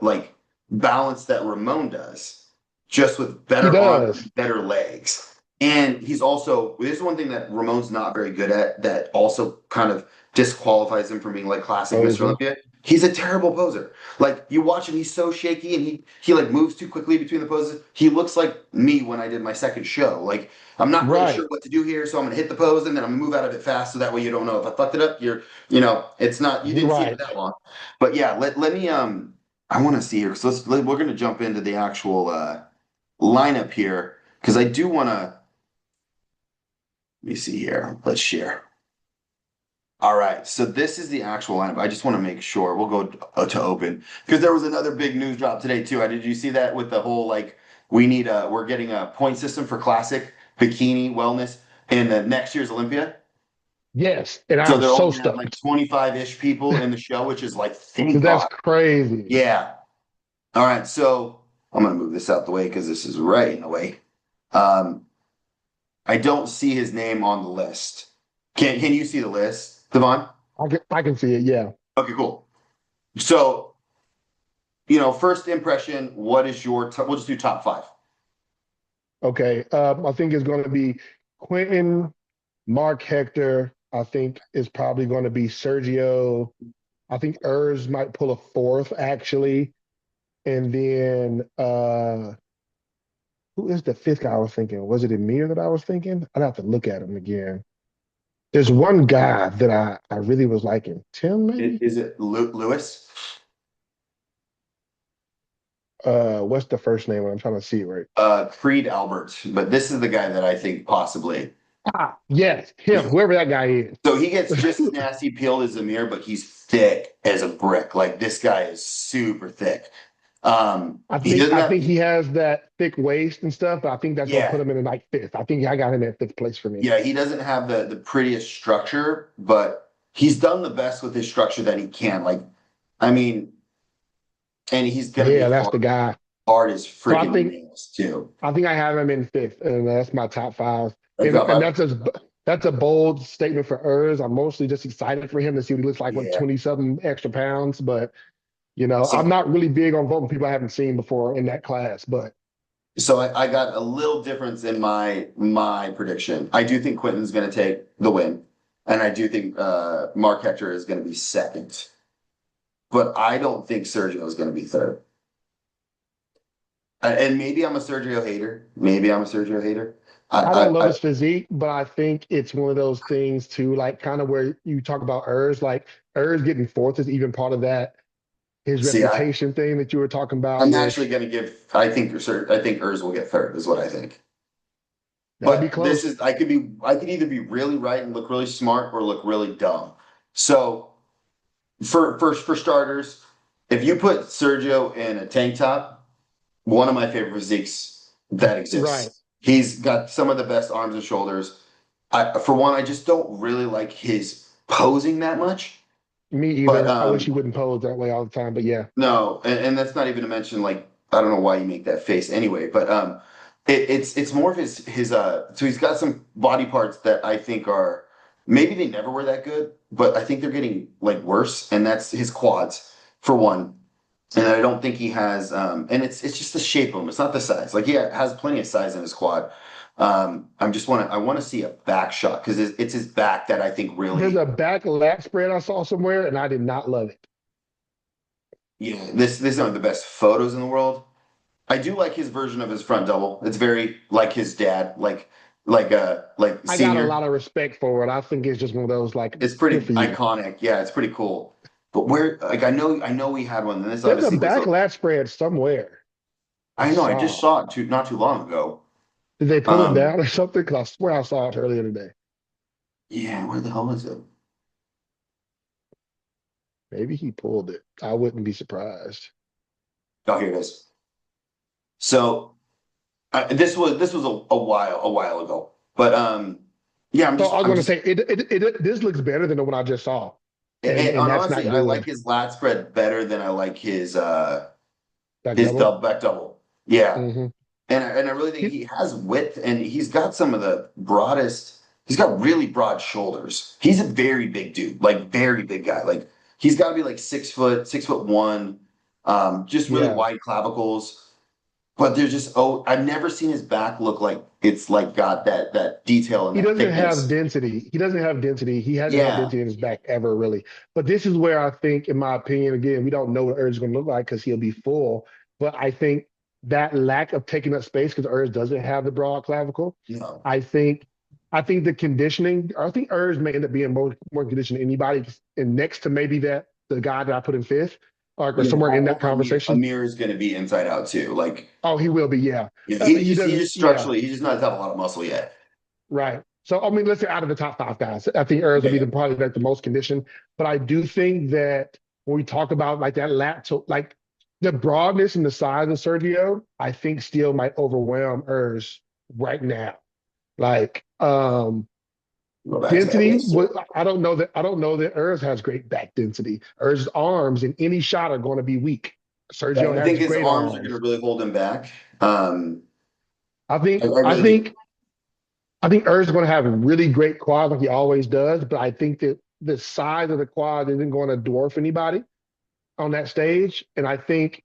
like balance that Ramon does, just with he better arms does. and better legs. And he's also this is one thing that Ramon's not very good at that also kind of disqualifies him from being like classic Mr. Posing. Olympia. He's a terrible poser. Like you watch him, he's so shaky and he like moves too quickly between the poses. He looks like me when I did my second show. Like I'm not really sure Right. what to do here, so I'm gonna hit the pose and then I'm gonna move out of it fast so that way you don't know if I fucked it up. It's not you didn't see it for Right. that long. But yeah, let me I want to see here because we're gonna jump into the actual lineup here because I do want to. Let me see here. Let's share. All right, so this is the actual lineup. I just want to make sure we'll go to open because there was another big news drop today too. Did you see that with the whole like we're getting a point system for classic bikini wellness in the next year's Olympia. Yes. And So I'm they're only so gonna have like stoked 25-ish people in the show, which is like thank because that's God. crazy. Yeah. All right, so I'm gonna move this out the way because this is right in the way. Um, I don't see his name on the list. Can you see the list, Devon? I can see it. Yeah. Okay, cool. So, first impression, what is we'll just do top five. Okay. I think it's going to be Quentin, Mark Hector. I think is probably going to be Sergio. I think Urs might pull a fourth actually. And then who is the fifth guy I was thinking? Was it Emir that I was thinking? I'd have to look at him again. There's one guy that I really was liking. Tim, maybe? Is it Lewis? What's the first name? I'm trying to see it right. Creed Albert, but this is the guy that I think possibly. Ah, yes, him, whoever that guy is. So he gets just as nasty peeled as Amir, but he's thick as a brick. Like this guy is super thick. I He think doesn't I have, think he has that thick waist and stuff, but I think that's gonna put yeah, him in like fifth. I think I got him at fifth place for me. yeah, he doesn't have the prettiest structure, but he's done the best with his structure that he can. Like, I mean, and he's gonna be Yeah, that's the guy. hard as So I freaking think nails too. I think I have him in fifth, and that's my top five. Like, And that's a bold statement for Urs. I'm mostly just excited for him to see what he looks like with yeah. 20 something extra pounds. But I'm So, not really big on voting people I haven't seen before in that class. But so I got a little difference in my prediction. I do think Quentin's gonna take the win, and I do think Mark Hector is gonna be second. But I don't think Sergio is going to be third. And maybe I'm a Sergio hater. Maybe I'm a Sergio hater. I don't love I his physique, but I think it's one of those things too, like kind of where you talk about Urs, like Urs getting fourth is even part of that, his see. reputation thing that you were talking about, I'm actually which going to give. I think Urs will get third. Is what I think. that'll be But this close. is. I could either be really right and look really smart, or look really dumb. So for starters, if you put Sergio in a tank top, one of my favorite physiques that Right. exists. He's got some of the best arms and shoulders. For one, I just don't really like his posing that much. Me But either. I wish he wouldn't pose that way all the time, but yeah. no, and that's not even to mention like I don't know why you make that face anyway. But it's more of his. So he's got some body parts that I think are maybe they never were that good, but I think they're getting like worse, and that's his quads for one. And I don't think he has, and it's just the shape of him. It's not the size. Like he has plenty of size in his quad. I want to see a back shot because it's his back that I think There's really, a back lat spread I saw somewhere, and I did not love it. yeah. This aren't the best photos in the world. I do like his version of his front double. It's very like his dad, like I got a senior. lot of respect for it. I think it's just one of those like, It's pretty good for you. iconic. Yeah, it's pretty cool. But where like I know we had one. And this There's a obviously was back lat spread somewhere I I know I just saw. saw it not too long ago. Did they pull it Um, down or something? Because I swear I saw it earlier today. yeah, where the hell is it? Maybe he pulled it. I wouldn't be surprised. Oh, here it is. So this was a while ago, but yeah, I'm So just I was I'm going to just say this looks better than the one I just saw. and that's honestly, not I like good. his lat spread better than I like Back his double. back double. Yeah. Hmm. And I really think he has width and he's got some of the broadest, he's got really broad shoulders. He's a very big dude, like very big guy. Like he's got to be like 6 foot, 6'1", just really Yeah. wide clavicles. But there's just, oh, I've never seen his back look like it's like got that detail and He that doesn't have thickness. density. He doesn't have density. He hasn't had Yeah. density in his back ever, really. But this is where I think, in my opinion, again, we don't know what Urs is going to look like because he'll be full. But I think that lack of taking up space because Urs doesn't have the broad clavicle. No. I think, I think the conditioning. I think Urs may end up being more conditioned than anybody, and next to maybe that the guy that I put in fifth, or Yeah, somewhere in that over Amir. conversation. Amir is going to be inside out too. Like, Oh, he will be. Yeah, yeah, he he just doesn't. Yeah. structurally, he just not have a lot of muscle yet. Right. So, I mean, let's say out of the top five guys, I think Urs will be Yeah. the probably like the most conditioned. But I do think that when we talk about like that like the broadness and the size of Sergio, I think still might overwhelm Urs right now. Like Go back to that density, list. I don't know that Urs has great back density. Urs's arms in any shot are going to be weak. Sergio I think has his great arms are going to arms. really hold him back. I think I I really do. think I think Urs is going to have really great quads like he always does, but I think that the size of the quad isn't going to dwarf anybody on that stage. And I think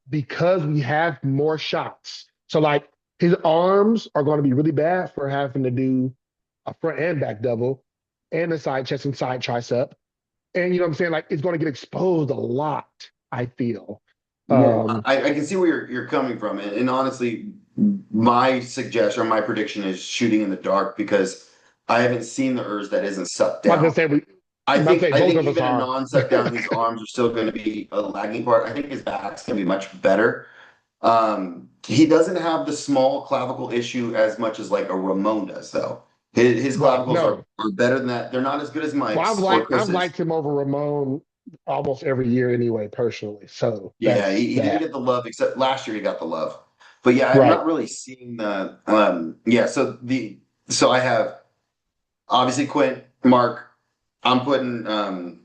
because we have more shots, so like his arms are going to be really bad for having to do a front and back double and a side chest and side tricep. And you know what I'm saying? Like it's going to get exposed a lot, I feel. Yeah, Um, I can see where you're coming from, and honestly, my suggestion or my prediction is shooting in the dark because I haven't seen the Urs that isn't sucked like I down. said, I'm about to say I both think of us even a are. non-suck down, his arms are still going to be a lagging part. I think his back's going to be much better. He doesn't have the small clavicle issue as much as like a Ramon does, though. His Right. clavicles No. are better than that. They're not as good as Well, Mike's or I've Chris's. liked him over Ramon almost every year anyway, personally. So Yeah, that's he didn't that. get the love except last year he got the love. But yeah, I'm Right. not really seeing the yeah, so I have obviously Quint, Mark, I'm putting Urs in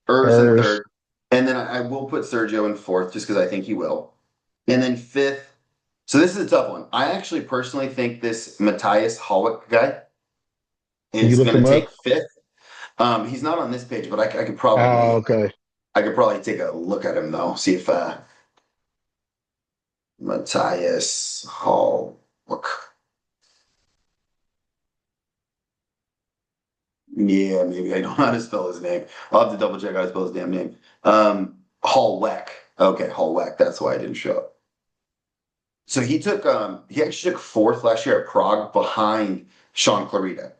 Urs. third, and then I will put Sergio in fourth just because I think he will. And then fifth, so this is a tough one. I actually personally think this Matthias Hallwick guy You is looked gonna him take up? fifth. He's not on this page, but Oh, okay. I could probably take a look at him though, see if Matthias Hall. Look. Yeah, maybe I don't know how to spell his name. I'll have to double check how to spell his damn name. Hallweck. Okay, Hallweck. That's why I didn't show up. So he actually took fourth last year at Prague behind Sean Clarita.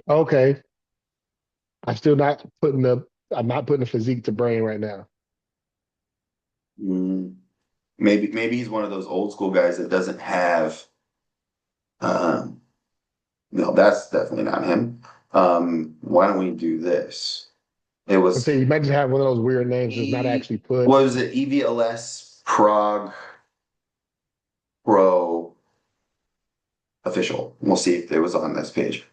Okay. I'm still not putting the I'm not putting the physique to brain right now. Mm, maybe he's one of those old school guys that doesn't have um no, that's definitely not him. Why don't we do this? It Let's say was you might just have one of those weird names that's not E actually put. what was it? EVLS Prague Pro official. We'll see if it was on this page.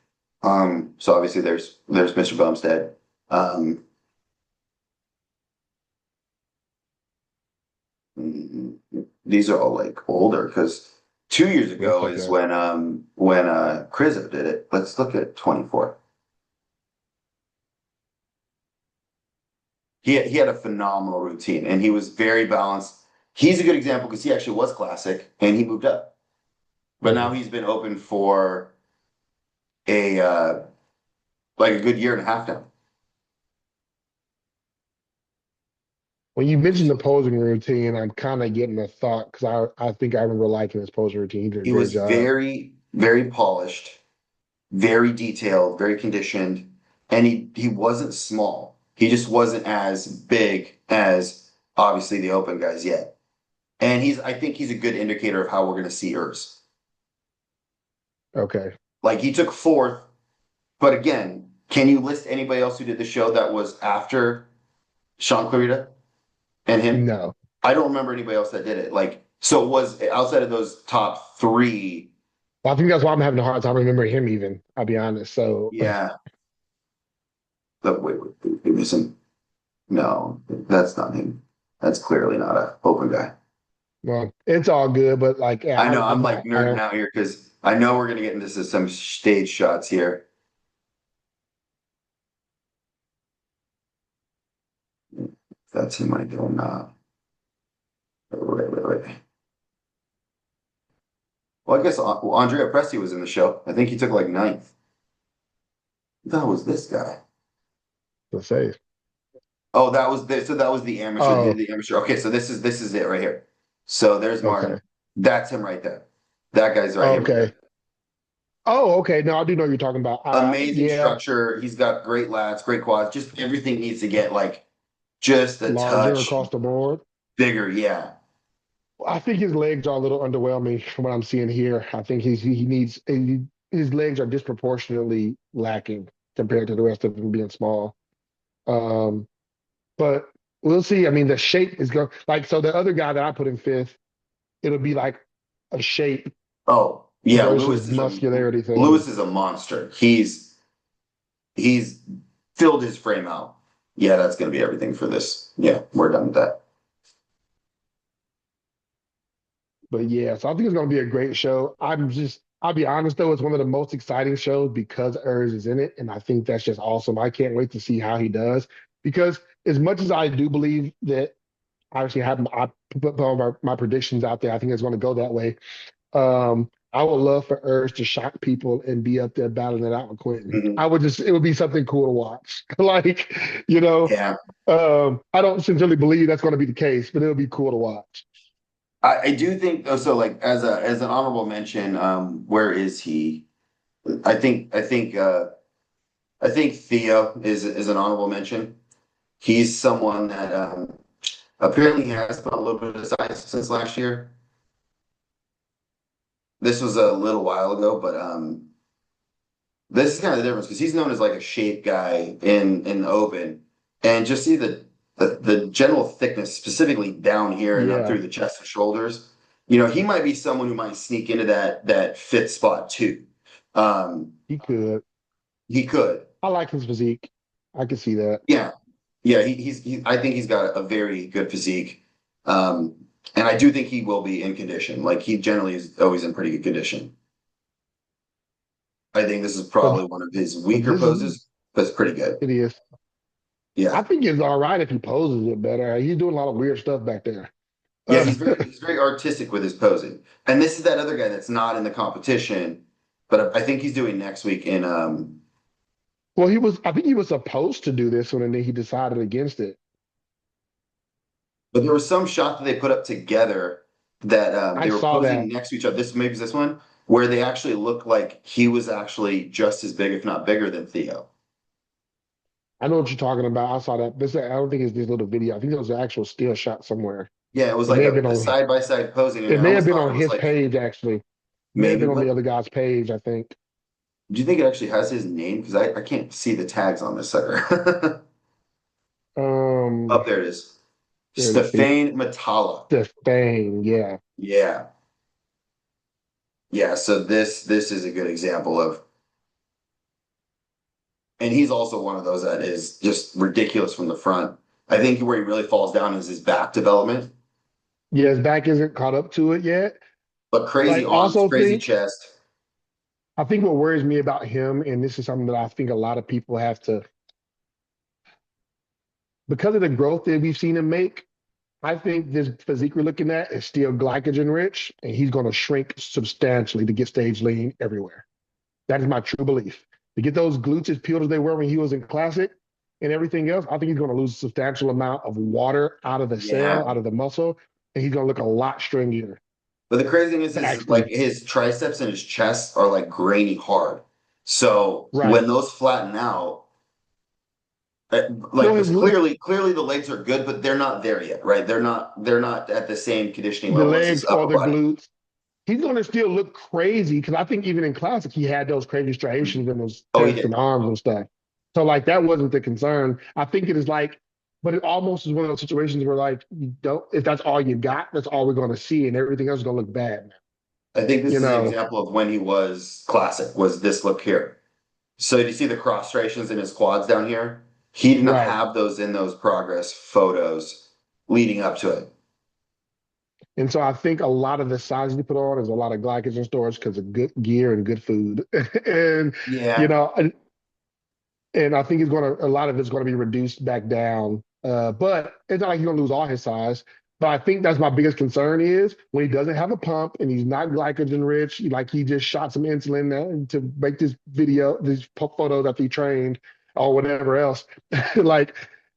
So obviously there's Mr. Bumstead. Um, these are all like older because 2 years Let's ago look is at. when Krizo did it. Let's look at 24. He had a phenomenal routine and he was very balanced. He's a good example because he actually was classic and he moved up. But now Mhm. he's been open for a like a good year and a half now. When you mentioned the posing routine, I'm kind of getting a thought because I think I remember liking his posing routine. He did a He great was job. very polished, very detailed, very conditioned, and he wasn't small. He just wasn't as big as obviously the open guys yet. And I think he's a good indicator of how we're going to see Urs. Okay. Like he took fourth, but again, can you list anybody else who did the show that was after Sean Clarita and him? No. I don't remember anybody else that did it. Like, so it was outside of those top three. Well, I think that's why I'm having a hard time remembering him even, I'll be honest. So Yeah. wait, we missing? No, that's not him. That's clearly not a open guy. Well, it's all good, but like, yeah, I know I'm I'm like not. nerding out here because I know we're gonna get into some stage shots here. That's him I do not. Wait. Well, I guess Andrea Presti was in the show. I think he took like ninth. That was this guy. To say. Oh, that was this. So that was the amateur. Oh, The amateur. Okay, so this is it right here. So there's Martin. okay. That's him right there. That guy's right here. Okay. Oh, okay. No, I do know what you're talking about. Amazing Yeah, structure. He's got great lats, great quads. Just everything needs to get like just a larger touch across the board. bigger. Yeah. I think his legs are a little underwhelming from what I'm seeing here. I think he needs his legs are disproportionately lacking compared to the rest of him being small. Um, but we'll see. I mean, the shape is going like so. The other guy that I put in fifth, it'll be like a shape Oh, yeah. versus muscularity thing. Lewis is a monster. He's filled his frame out. Yeah, that's gonna be everything for this. Yeah, we're done with that. But yeah, so I think it's going to be a great show. I'll be honest though, it's one of the most exciting shows because Urs is in it, and I think that's just awesome. I can't wait to see how he does because as much as I do believe that obviously I put all my predictions out there, I think it's going to go that way. I would love for Urs to shock people and be up there battling it out with Quentin. Mhm. It would be something cool to watch. Like, you know, Yeah. I don't sincerely believe that's going to be the case, but it'll be cool to watch. I do think so like as an honorable mention, where is he? I think I think I think Theo is an honorable mention. He's someone that apparently has put a little bit of size since last year. This was a little while ago, but this is kind of the difference because he's known as like a shape guy in the open, and just see the general thickness, specifically down here and up Yeah, through the chest and shoulders. You know, he might be someone who might sneak into that fifth spot too. Um, he could. he could, I like his physique. I can see that. yeah, yeah. I think he's got a very good physique, um, and I do think he will be in condition. Like he generally is always in pretty good condition. I think this is But probably one of his but weaker this is poses, but it's pretty good. it is. I Yeah. think it's all right if he poses it better. He's doing a lot of weird stuff back there. Yeah, Uh, he's very artistic with his posing. And this is that other guy that's not in the competition, but I think he's doing next week in well, he was. I think he was supposed to do this one, and then he decided against it. but there was some shot that they put up together that I they were saw posing that. next to each other. This maybe this one where they actually looked like he was actually just as big, if not bigger, than Theo. I know what you're talking about. I saw that. This I don't think it's this little video. I think it was an actual still shot somewhere. Yeah, it was It like may have been a on. side by side posing, and It I may have almost been thought on it was his like page actually. It may have maybe been on what the other guy's page. I think. do you think it actually has his name? Because I can't see the tags on this sucker. Um, Up there it is. Here, let's see. Stefan Matala. The thing. Yeah. Yeah. Yeah, so this is a good example of, and he's also one of those that is just ridiculous from the front. I think where he really falls down is his back development, Yeah, his back isn't caught up to it yet. but crazy Like, arms, also crazy think chest. I think what worries me about him, and this is something that I think a lot of people have to, because of the growth that we've seen him make, I think this physique we're looking at is still glycogen rich, and he's going to shrink substantially to get stage lean everywhere. That is my true belief. To get those glutes as peeled as they were when he was in classic and everything else, I think he's going to lose a substantial amount of water out of the Yeah. cell, out of the muscle, and he's going to look a lot stringier. But the crazy thing is like Actually, his triceps and his chest are like grainy hard. So when right. those flatten out, like No, because clearly the legs are good, but they're not there yet, right? They're not at the same conditioning the level as his legs or upper the body. glutes. He's going to still look crazy because I think even in classic he had those crazy striations in his Oh, he chest did. and arms and stuff. So like that wasn't the concern. I think it is like, but it almost is one of those situations where like you don't if that's all you got, that's all we're going to see, and everything else is going to look bad now. I think this You is an know, example of when he was classic, was this look here. So do you see the cross striations in his quads down here? He didn't Right. have those in those progress photos leading up to it. And so I think a lot of the size he put on is a lot of glycogen storage because of good gear and good food. And, you Yeah. know, and I think a lot of it's going to be reduced back down. But it's not like he's going to lose all his size. But I think that's my biggest concern is when he doesn't have a pump and he's not glycogen rich, like he just shot some insulin to make this video, these photos after he trained or whatever else. Like,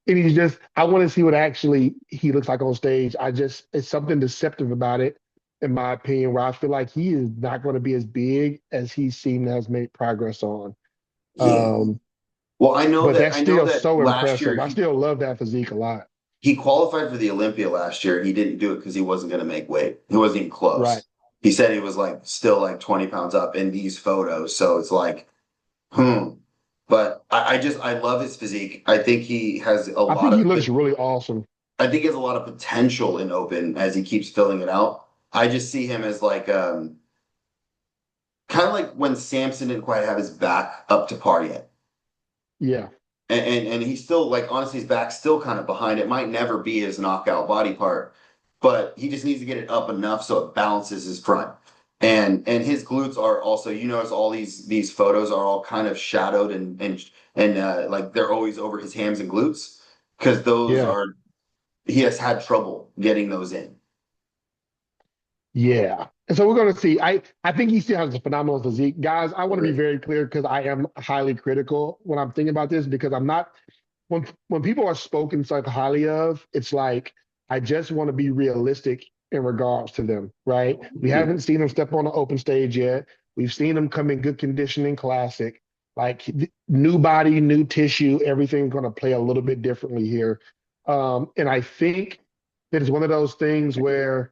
and he's just, I want to see what actually he looks like on stage. It's something deceptive about it, in my opinion, where I feel like he is not going to be as big as he seemed to have made progress on. Yeah. Um, Well, but that's I know still that so last impressive. year I still love that physique a lot. he qualified for the Olympia last year. He didn't do it because he wasn't going to make weight. He wasn't even Right. close. He said he was like still like 20 pounds up in these photos. So it's like, hmm. But I love his physique. I think he has a I lot think he of looks really awesome. I think he has a lot of potential in open as he keeps filling it out. I just see him as like kind of like when Samson didn't quite have his back up to par yet. Yeah. And he's still like honestly his back's still kind of behind. It might never be his knockout body part, but he just needs to get it up enough so it balances his front. And his glutes are also, you notice all these photos are all kind of shadowed and like they're always over his hams and glutes because those Yeah. are he has had trouble getting those in. Yeah. And so we're going to see. I think he still has a phenomenal physique. Guys, I want to be Agree. very clear because I am highly critical when I'm thinking about this because I'm not when people are spoken so highly of, it's like I just want to be realistic in regards to them, right? We haven't seen him step on the open stage yet. We've seen him come in good condition in classic. Like new body, new tissue, everything's going to play a little bit differently here. And I think that it's one of those things where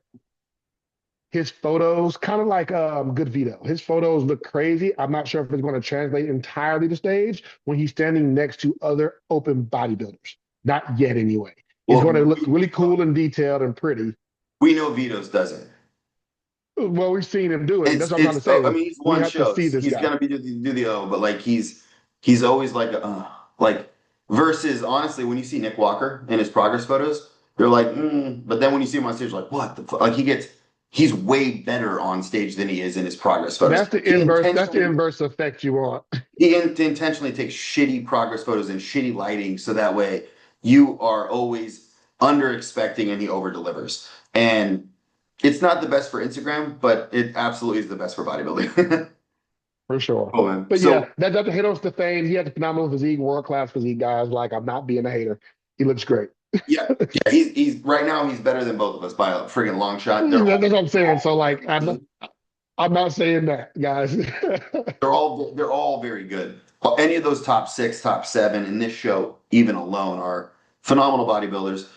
his photos, kind of like Good Vito, his photos look crazy. I'm not sure if it's going to translate entirely to stage when he's standing next to other open bodybuilders. Not yet, anyway. It's going to Well, look really cool and detailed and pretty. we know Vito's doesn't. Well, we've seen him do it. That's what I'm trying to It's say. I mean he's We won have to see shows. this He's guy. gonna be do the O, but like he's always like versus honestly when you see Nick Walker in his progress photos, you're like, but then when you see him on stage, you're like what the fuck? Like he's way better on stage than he is in his progress photos. That's the inverse. That's the inverse effect you want. Intentionally takes shitty progress photos and shitty lighting so that way you are always under expecting and he over delivers. And it's not the best for Instagram, but it absolutely is the best for bodybuilding. For sure. Oh man. But yeah, So that doesn't hit on Stefan. He has a phenomenal physique, world class physique, guys. Like, I'm not being a hater. He looks great. yeah, he's right now he's better than both of us by a friggin' long shot. That's what I'm saying. So, like, I'm not saying that, guys. They're all very good. Any of those top six, top seven in this show, even alone, are phenomenal bodybuilders.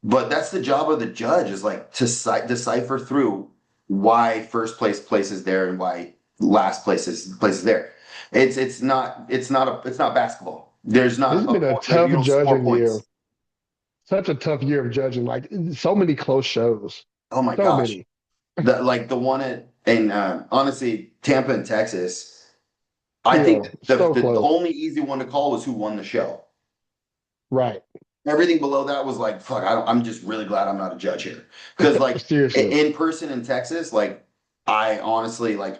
But that's the job of the judge is like to decipher through why first place places there and why last places there. It's not basketball. There's This not has a been a point. You tough don't score judging year. points. Such a tough year of judging. Like, so many close shows. Oh my So gosh, many. the one at in honestly Tampa and Texas. I think Still, so the close. only easy one to call was who won the show. Right. Everything below that was like, fuck, I'm just really glad I'm not a judge here. Because like Seriously. in person in Texas, like I honestly like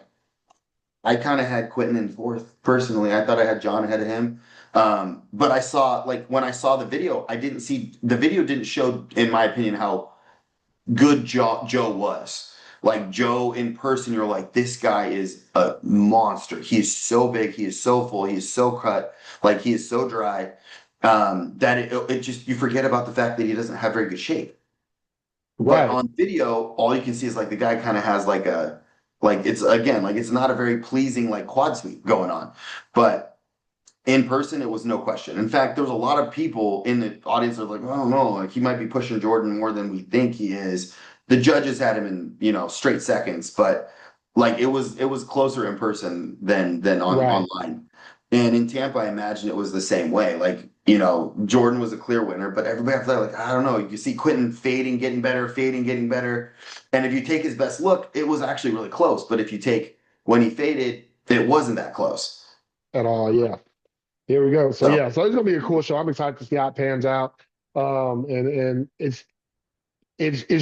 I kind of had Quentin in fourth personally. I thought I had John ahead of him. But I saw like when I saw the video, I didn't see the video didn't show, in my opinion, how good Joe was. Like Joe in person, you're like, this guy is a monster. He is so big, he is so full, he is so cut, like he is so dry. That it just you forget about the fact that he doesn't have very good shape. But Right. on video, all you can see is like the guy kind of has like a like it's again like it's not a very pleasing like quad sweep going on. But in person, it was no question. In fact, there was a lot of people in the audience that were like, oh no, like he might be pushing Jordan more than we think he is. The judges had him in, straight seconds, but like it was closer in person than Right. online. And in Tampa, I imagine it was the same way. Like, Jordan was a clear winner, but everybody after that, like, I don't know. You see Quentin fading, getting better. And if you take his best look, it was actually really close. But if you take when he faded, it wasn't that close. At all. Yeah. Here we go. So So yeah, so it's gonna be a cool show. I'm excited to see how it pans out. And it's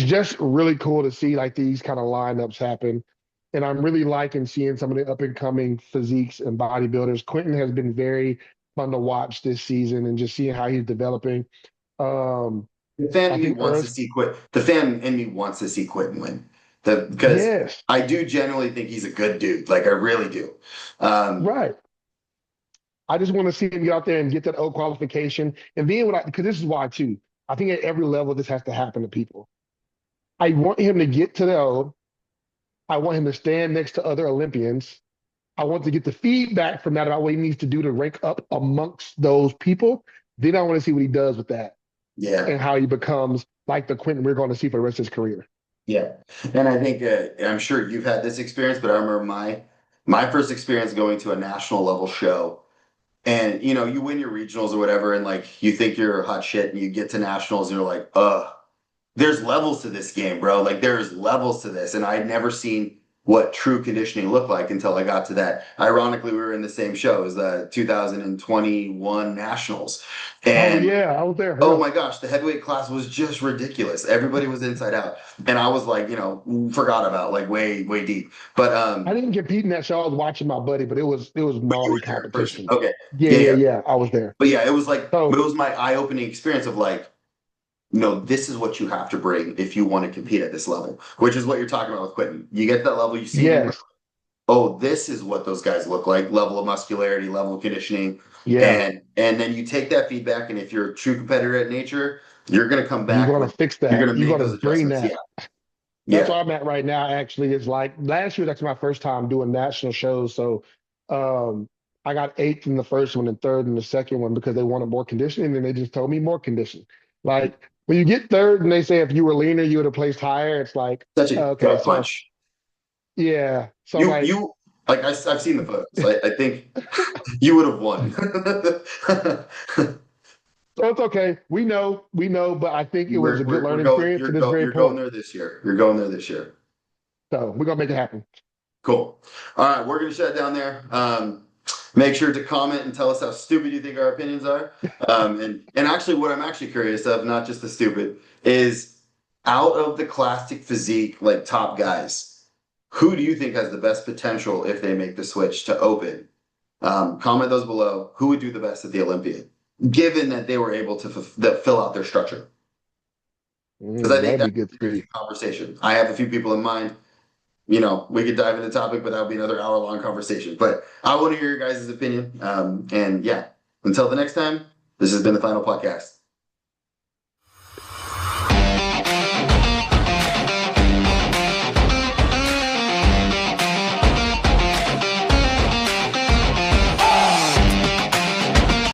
just really cool to see like these kind of lineups happen. And I'm really liking seeing some of the up and coming physiques and bodybuilders. Quentin has been very fun to watch this season and just seeing how he's developing. Um, the fan I in me think wants to Urs, see Quit. The fan in me wants to see Quentin win. Because yes, I do genuinely think he's a good dude. Like I really do. Um, right. I just want to see him get out there and get that O qualification. And then because this is why too, I think at every level this has to happen to people. I want him to get to the O. I want him to stand next to other Olympians. I want to get the feedback from that about what he needs to do to rank up amongst those people. Then I want to see what he does with that yeah. and how he becomes like the Quentin we're going to see for the rest of his career. Yeah, and I think I'm sure you've had this experience, but I remember my first experience going to a national level show, and you win your regionals or whatever, and like you think you're hot shit, and you get to nationals, and you're like, there's levels to this game, bro. Like there's levels to this, and I'd never seen what true conditioning looked like until I got to that. Ironically, we were in the same show as the 2021 nationals, Oh and yeah, I was there. oh Yeah. my gosh, the heavyweight class was just ridiculous. Everybody was inside out. And I was like, forgot about like way, way deep. But I didn't compete in that show. I was watching my buddy, but it was but you gnarly were there in person. competition. Okay. Yeah, Yeah, yeah, yeah. yeah. I was there. But yeah, it was like it So was my eye-opening experience of like, this is what you have to bring if you want to compete at this level, which is what you're talking about with Quentin. You get to that level, you see him, yes, oh, this is what those guys look like, level of muscularity, level of conditioning. yeah. And then you take that feedback, and if you're a true competitor at nature, you're gonna come You're back gonna with fix you're that. gonna You're make gonna those bring adjustments. that. Yeah. That's Yeah. where I'm at right now, actually. It's like last year, that's my first time doing national shows. So um, I got eighth in the first one and third in the second one because they wanted more conditioning and they just told me more conditioning. Like when you get third and they say if you were leaner, you would have placed higher, it's like, Such a okay, gut so punch. yeah. So I'm like, You like I've seen the photos. I think you would have won. so it's okay. We know, but I think it was a good We're learning going experience and it's very you're going important. there this year. You're going there this year. So we're gonna make it happen. Cool. All right, we're gonna shut it down there. Make sure to comment and tell us how stupid you think our opinions are. And actually, what I'm actually curious of, not just the stupid, is out of the classic physique like top guys, who do you think has the best potential if they make the switch to open? Comment those below. Who would do the best at the Olympia, given that they were able to fill out their structure? Because I think That'd be that's good an to see. interesting conversation. I have a few people in mind. We could dive into the topic, but that would be another hour-long conversation. But I want to hear your guys' opinion. And yeah, until the next time, this has been the Final Podcast.